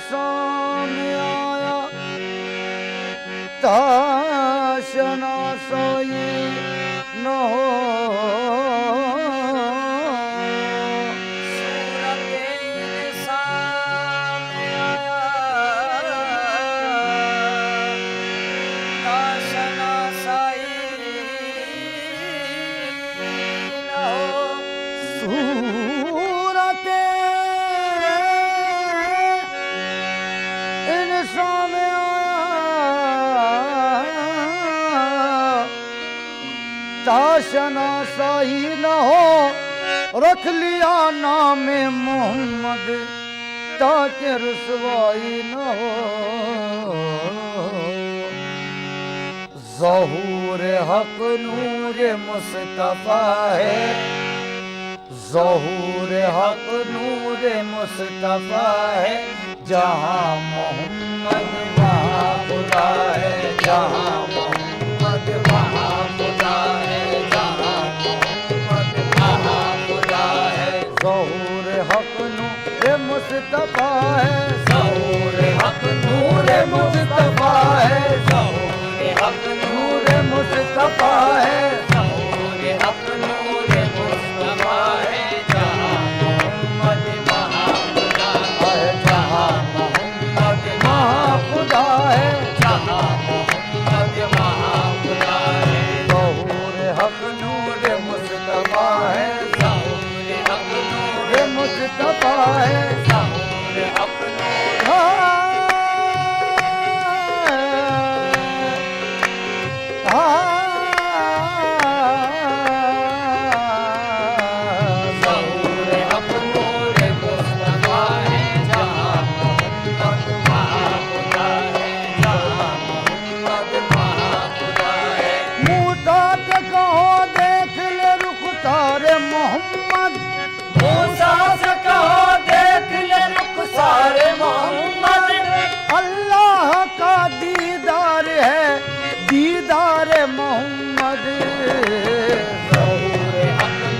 सामने आया ताशना सोई न हो ताशना सही न हो रख लिया नाम मोहम्मद ताकि रुसवाई न हो ज़हूर हक नूर मुस्तफा है ज़हूर हक नूर मुस्तफा है जहाँ मोहम्मद वहाँ खुदा है जहाँ मोहम्मद वहाँ खुदा है जहाँ मोहम्मद वहाँ खुदा है ज़हूर हक नूर मुस्तफा है ज़हूर हक नूर मुस्तफा है ज़हूर हक नूर मुस्तफा है ज़हूर हक नूर मुस्तफा है जहाँ मोहम्मद वहाँ खुदा है जहाँ मोहम्मद वहाँ खुदा है जहाँ मोहम्मद वहाँ खुदा है ज़हूर हक नूर मुस्तफा है ज़हूर हक नूर मुस्तफा है ज़हूर हक नूर मोहम्मद ज़हूर हक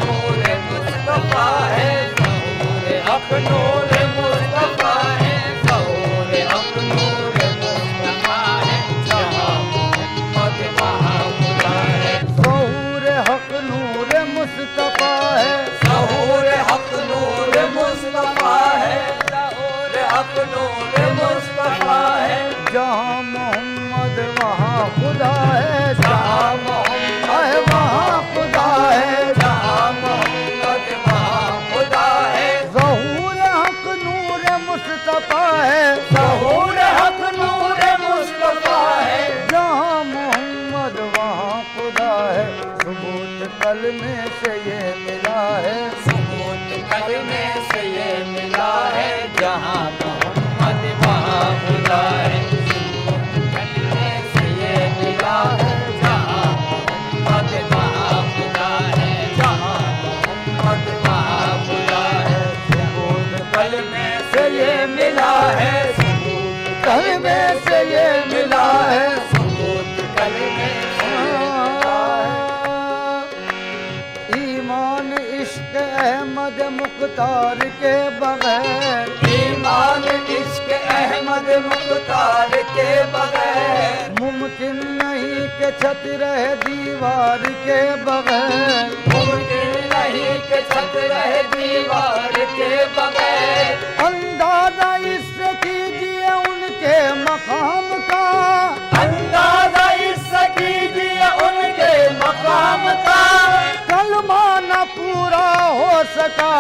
नूर मुस्तफा है ज़हूर हक नूर मुस्तफा है ज़हूर हक नूर मुस्तफा है जहाँ मोहम्मद वहाँ खुदा है ज़हूर हक नूर मुस्तफा है ज़हूर हक नूर मुस्तफा है ज़हूर हक नूर मुस्तफा है जहाँ मोहम्मद वहाँ खुदा है जहाँ मोहम्मद वहाँ खुदा है जहाँ मोहम्मद वहाँ खुदा है ज़हूर हक नूर मुस्तफा है ज़हूर हक नूर मुस्तफा है जहाँ मोहम्मद वहाँ खुदा है सबूत कलमे से ये मिला है सबूत कलमे से ये मिला है जहाँ मोहम्मद वहाँ खुदा है कलमे से ये मिला है सबूत कलमे से ईमान इश्क अहमद मुख्तार के बगैर ईमान इश्क अहमद मुख्तार के बगैर मुमकिन नहीं कि छत रहे दीवार के बगैर मुमकिन नहीं कि छत रहे दीवार के बगैर अंदाजा इससे कीजिए उनके मकाम का अंदाजा इससे कीजिए उनके मकाम का कलमा न पूरा हो सका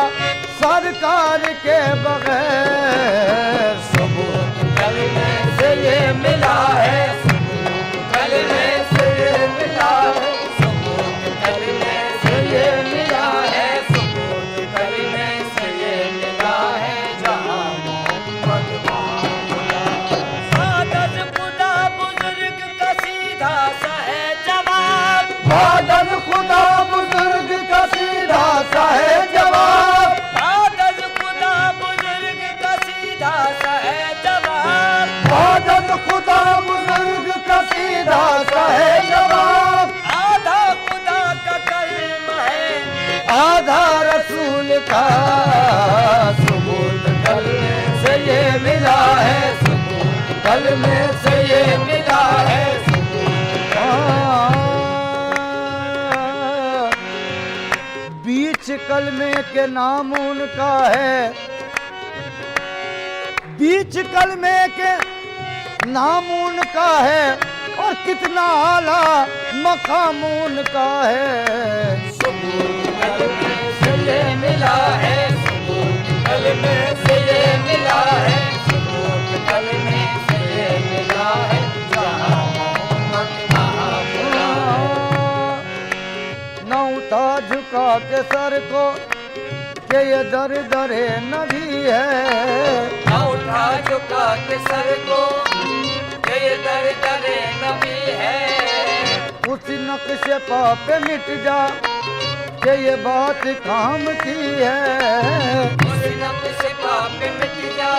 सरकार के बगैर सबूत कलमे से ये मिला है सबूत कलमे से ये मिला है सबूत कलमे से ये मिला है सबूत कलमे से ये मिला है जहाँ मोहम्मद बादल खुदा बुजुर्ग का सीधा सा है जवाब बादल खुदा बुजुर्ग का सीधा सा है जवाब बादल खुदा बुजुर्ग का सीधा सा है जवाब बादल खुदा बुजुर्ग का सीधा सा है जवाब आधा खुदा का कलमा है आधा रसूल का सबूत कलमे से ये मिला है कलमे के नाम उनका है, बीच कलमे के नाम उनका है, और कितना आला मकाम उनका है। सबूत कलमे से ये मिला है, सबूत कलमे से ये मिला है, सबूत कलमे से ये मिला है, जहाँ मोहम्मद वहाँ खुदा है। न उठा झुका के सर को कि ये दर दरे नबी है, न उठा झुका के सर को कि ये दर दरे नबी है। उस नक्शे पे मिट जा कि ये बात काम की है। उस नक्शे पे मिट जा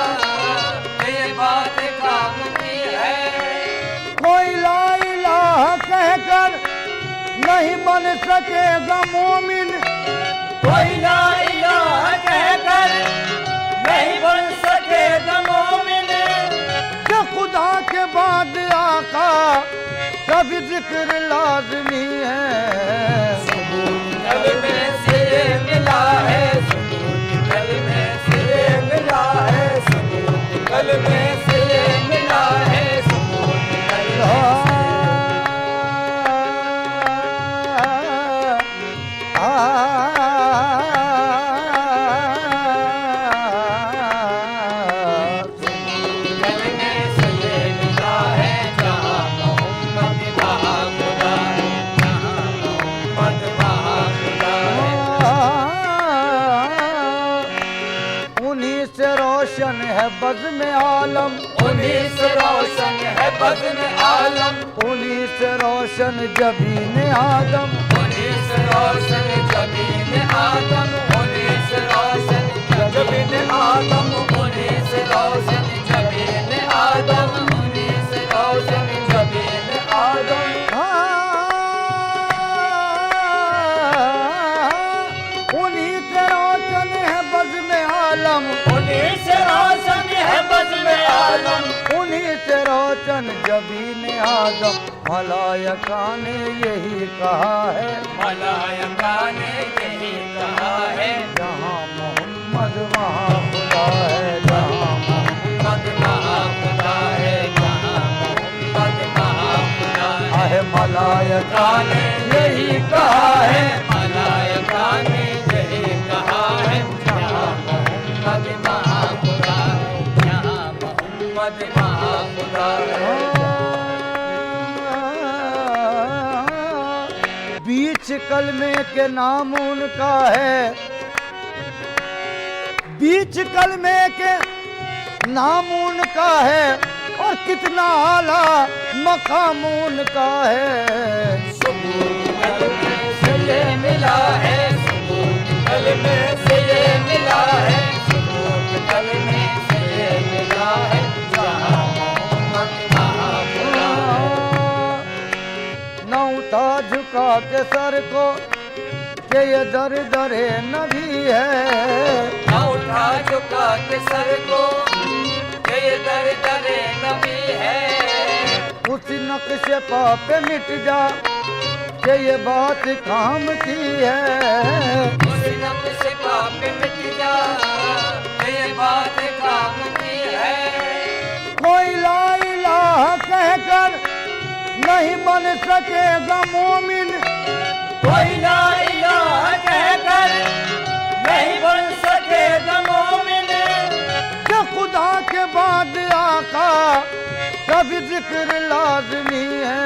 कि ये बात काम की है। कोई ला इलाहा कहकर नहीं बन सकेगा मोमिन, कोई ला इलाहा कहकर नहीं बन सकेगा मोमिन। कि खुदा के बाद आका कभी जिक्र लाजमी है। सबूत कलमे से ये मिला है, सबूत कलमे से ये मिला है, सबूत कलमे से ये मिला है, सबूत कलमे से। कलमे से ये मिला है, जहाँ मोहम्मद वहाँ खुदा है, जहाँ मोहम्मद वहाँ खुदा है। उन्हीं से रोशन है बज़्म आलम, उन्हीं से रोशन है बज़्म आलम, उन्हीं से रोशन जबीन आदम, उन्हीं से रोशन जबीन आदम, उन्हीं से रोशन जबीन आदम, उन्हीं से रोशन जबीन आदम, उन्हीं से रोशन जबीन आदम। उन्हीं से रोशन है बज़्म आलम, उन्हीं से रोशन है बज़्म आलम, उन्हीं से रोशन जबीन आदम। मलाइका ने यही कहा है, मलाइका ने यही कहा है, जहाँ मोहम्मद वहाँ खुदा है, जहाँ मोहम्मद वहाँ खुदा है, जहाँ मोहम्मद वहाँ खुदा है। है। मलाइका ने यही कहा है, मलाइका ने यही कहा है, जहाँ मोहम्मद वहाँ खुदा है, जहाँ मोहम्मद वहाँ खुदा है। बीच कलमे के नाम उनका है, बीच कलमे के नाम उनका है, और कितना आला मकाम उनका है। सबूत कलमे से ये मिला है, सबूत कलमे से ये मिला है, सबूत कलमे से ये मिला है, जहाँ मोहम्मद वहाँ खुदा है। न उठा झुका के सर को कि ये दर दरे नबी है, न उठा झुका के सर को कि ये दर दरे नबी है। उस नक्शे पे मिट जा कि ये बात काम की है। उस नक्शे पे मिट जा कि ये बात काम की है। कोई ला इलाहा कहकर नहीं बन सकेगा मोमिन, कोई ला इलाहा कहकर नहीं बन सकेगा मोमिन। कि खुदा के बाद आका कभी जिक्र लाजमी है।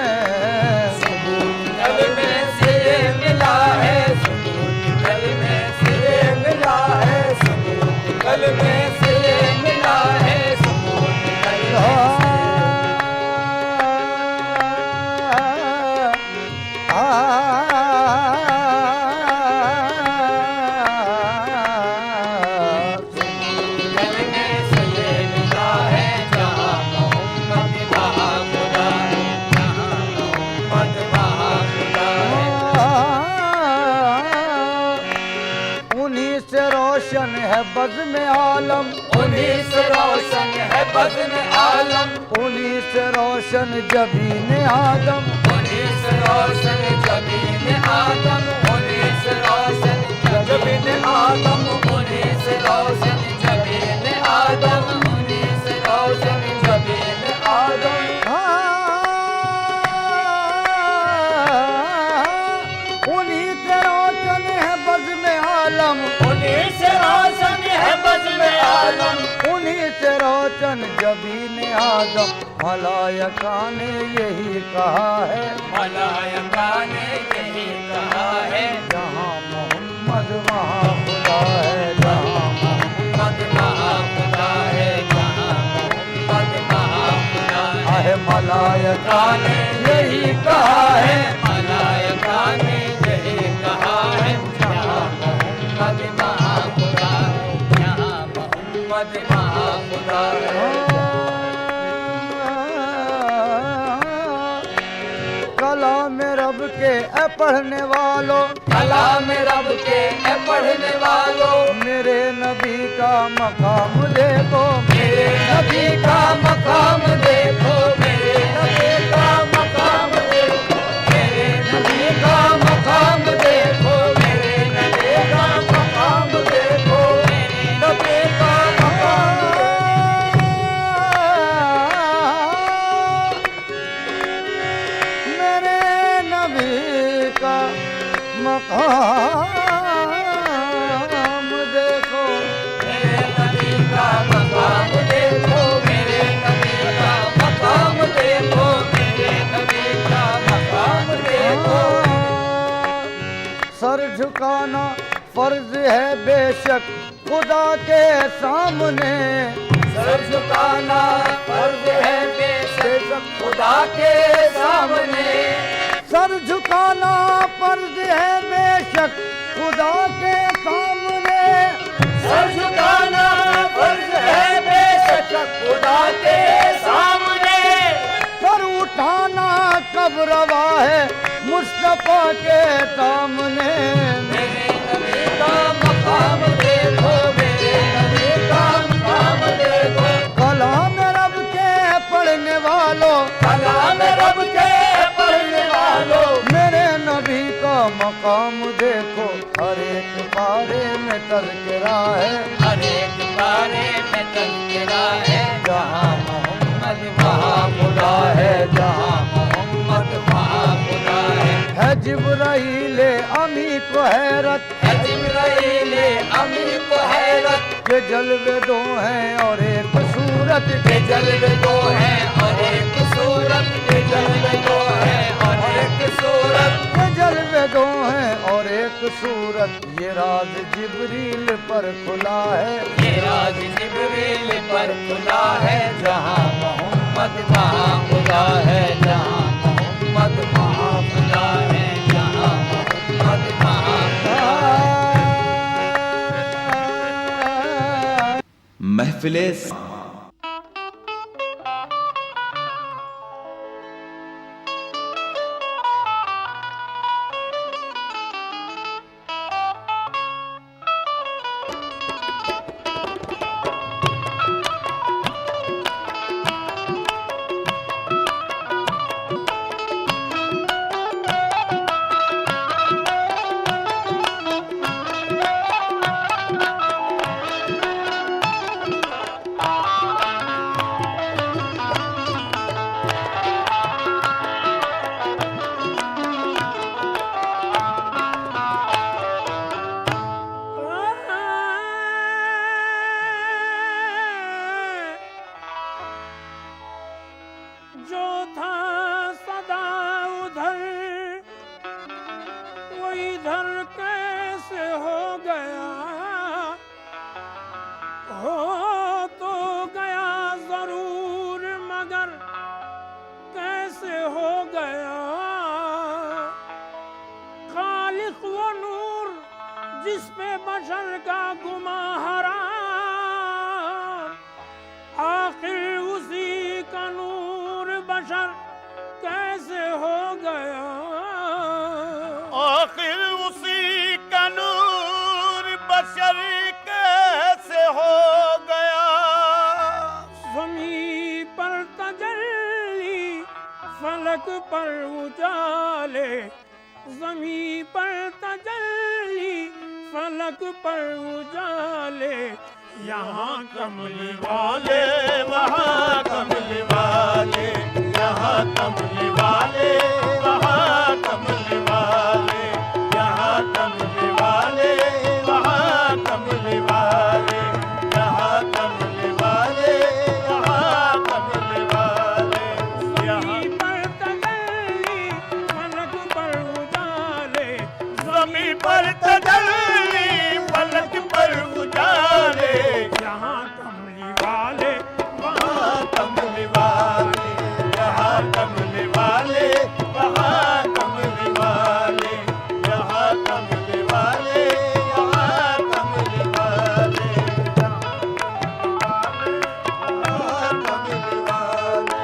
सबूत कलमे से ये मिला है, सबूत कलमे से ये मिला है, सबूत कलमे से ये मिला है, सबूत कलमे से। कलमे से ये मिला है, जहाँ मोहम्मद वहाँ खुदा है, जहाँ मोहम्मद वहाँ खुदा है। उन्हीं से रोशन है बज़्म आलम, उन्हीं से रोशन है बज़्म आलम, उन्हीं से रोशन जबीन आदम, उन्हीं से रोशन जबीन आदम, उन्हीं से रोशन जबीन से रोशन जबीन आदम मलायका ने यही कहा है, मलायका ने यही कहा है, जहाँ मोहम्मद वहाँ खुदा है, जहाँ मोहम्मद वहाँ खुदा है, जहाँ मोहम्मद वहाँ खुदा है। मलायका ने यही कहा है, मलायका ने यही कहा है, जहाँ मोहम्मद वहाँ खुदा है, जहाँ मोहम्मद वहाँ खुदा है। कलाम रब के पढ़ने वालों, कलाम रब के पढ़ने वालों, मेरे नबी का मकाम देखो, मेरे नबी का मकाम देखो, मेरे नबी का मकाम देखो, मेरे नबी का मकाम देखो, मेरे नबी का मकाम देखो, मेरे नबी का मकाम मेरे नबी का मकाम देखो, मेरे नबी का मकाम देखो, मेरे नबी का मकाम देखो, मेरे नबी का मकाम देखो। सर झुकाना फर्ज है बेशक खुदा के सामने, सर झुकाना फर्ज है बेशक खुदा के सामने, सर झुकाना फर्ज है बेशक खुदा के सामने, सर झुकाना फर्ज है बेशक खुदा के सामने, सर उठाना कब रवा है मुस्तफा के सामने। मेरे नबी का मकाम देखो, मेरे नबी का मकाम देखो, कलाम रब के पढ़ने वालों, कलाम रब के पढ़ने वालों, मेरे नबी का मकाम देखो, हर एक पारे में तज़किरा है, हर एक बारे में तज़किरा है, जहाँ मोहम्मद वहाँ खुदा है, जहाँ मोहम्मद वहाँ खुदा है। जिब्राईल अमी को हैरत, है जिब्राईल अमी को हैरत, के जलवे दो हैं और एक सूरत के जलवे दो हैं और एक सूरत, के जलवे दो हैं और एक सूरत, के जलवे दो हैं और एक सूरत, ये राज जिब्रील पर खुला है, ये राज जिब्रील पर खुला है, जहाँ मोहम्मद वहाँ खुदा है, जहाँ मोहम्मद वहाँ खुदा है, जहाँ मोहम्मद वहाँ खुदा है। महफिले जो था सदा उधर वो इधर कैसे हो गया, हो तो गया जरूर मगर कैसे हो गया। खालिक वो नूर जिस पे बशर का गुमां हराम, आखिर उसी का नूर बशर कैसे हो गया। आखिर उसी का नूर बशर कैसे हो गया। ज़मीं पर तजल्ली फलक पर उजाले, ज़मीं पर तजल्ली फलक पर उजाले, यहाँ कमली वाले वहाँ कमली वाले, यहाँ कमली वाले वहाँ कमली वाले, यहाँ कमली वाले वहाँ कमली वाले, यहाँ कमली वाले पर तजल्ली फलक पर उजाले यहाँ कमली वाले वहाँ कमली वाले यहाँ कमली वाले वहाँ कमली वाले यहाँ कमली वाले यहाँ कमली वाले वहाँ कमली वाले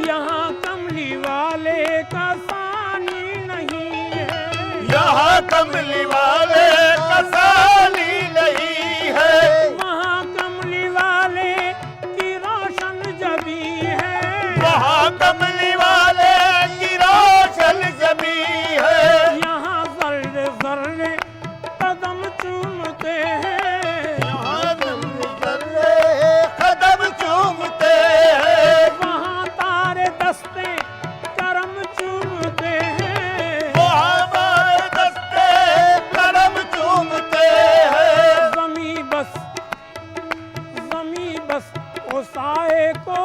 यहाँ कमली वाले का सानी नहीं है यहाँ कमली वाले कसाली नहीं है वहाँ कमली वाले की रोशन जबी है वहाँ कमली वाले की रोशन जमी है यहाँ जर्रे जर्रे कदम चूमते हैं यहाँ जर्रे कदम चूमते हैं वहाँ तारे दस्ते करम चूमते हैं वहाँ हमारे दस्ते करम चूमते हैं जमी बस ओ साए को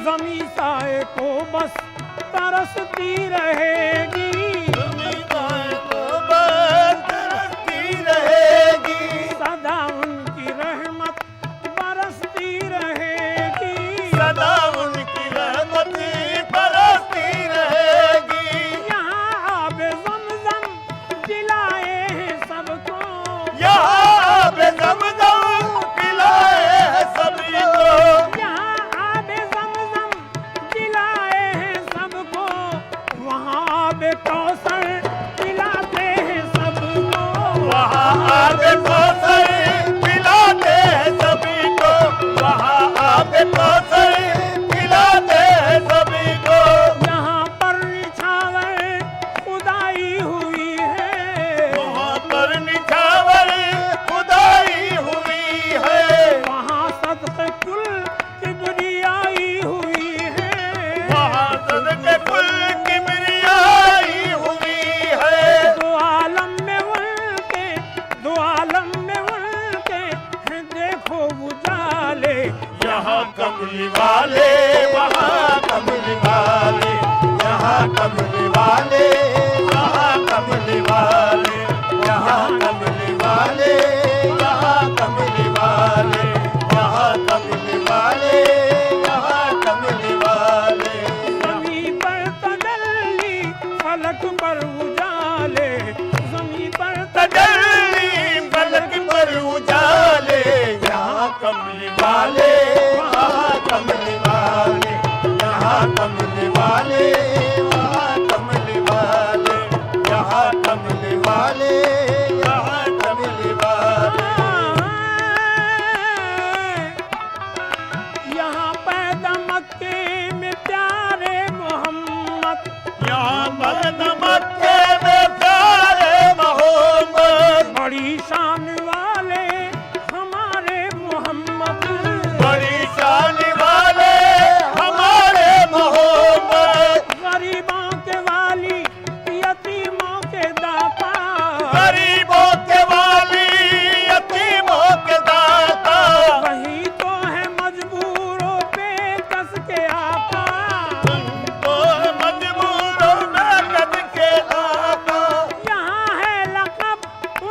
जमी साए को बस तरसती रहेगी ज़मीदार को बस तरसती रहेगी सदा उनकी रहमत बरसती रहेगी सदा उनकी रहमत बरसती रहेगी यहाँ आबे ज़मज़म दिलाए हैं सबको यहाँ पे ज़मज़म पिलाए हैं सभी को यहाँ आबे ज़मज़म दिलाए हैं सबको वहाँ आबे कौसर पिलाते हैं सबको वहाँ आबे कौसर पिलाते हैं सभी को वहाँ आबे कौसर पिलाते हैं सभी को यहाँ पर निछावर खुदाई हुई है वहाँ पर निछावर खुदाई हुई है वहाँ सदक़े कुल किबरियाई हुई है वहाँ सदके कुल किबरियाई हुई है दो आलम में उनके हैं देखो उजाले यहाँ कमली वाले वहाँ कमली वाले यहाँ कमली वाले वहाँ कमली वाले यहाँ कमली वाले यहाँ कमली वाले यहाँ कमली वाले यहाँ कमली वाले ज़मीं पर तजल्ली फलक पर उजाले ज़मीं पर तजल्ली फलक पर उजाले यहाँ कमली वाले वहाँ कमली वाले यहाँ कमली वाले वहाँ कमली वाले यहाँ कमली वाले यहाँ कमली वाले यहाँ पैदा मक्के में प्यारे मोहम्मद यहाँ मर्द मक्के में प्यारे मोहम्मद बड़ी शान वाले हमारे मोहम्मद बड़ी शान वाले हमारे मोहम्मद गरीबों के वाली यतीमों के दाता गरीबों के वाली यतीमों के दाता वही तो है मजबूरों पे कस के आका तो मजबूरों में कद के आका यहाँ है लक़ब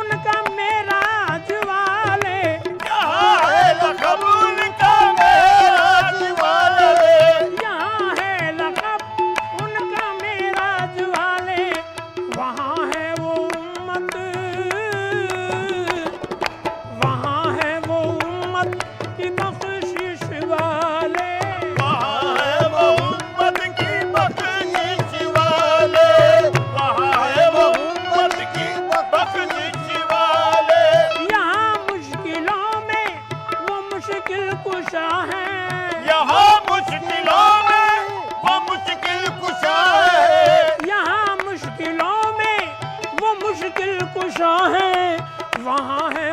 उनका मेराज वाले यहाँ है लक़ब उनका मेराज वाले यहाँ है लक़ब उनका मेराज वाले वहाँ है वो उम्मत की बख्शिश वाले वहाँ है वो उम्मत की बख्शिश वाले वहाँ है वो उम्मत की बख्शिश वाले यहाँ मुश्किलों में वो मुश्किल कुशा है यहाँ मुश्किलों में वो मुश्किल कुशा है यहाँ मुश्किलों में वो मुश्किल कुशा है वहाँ है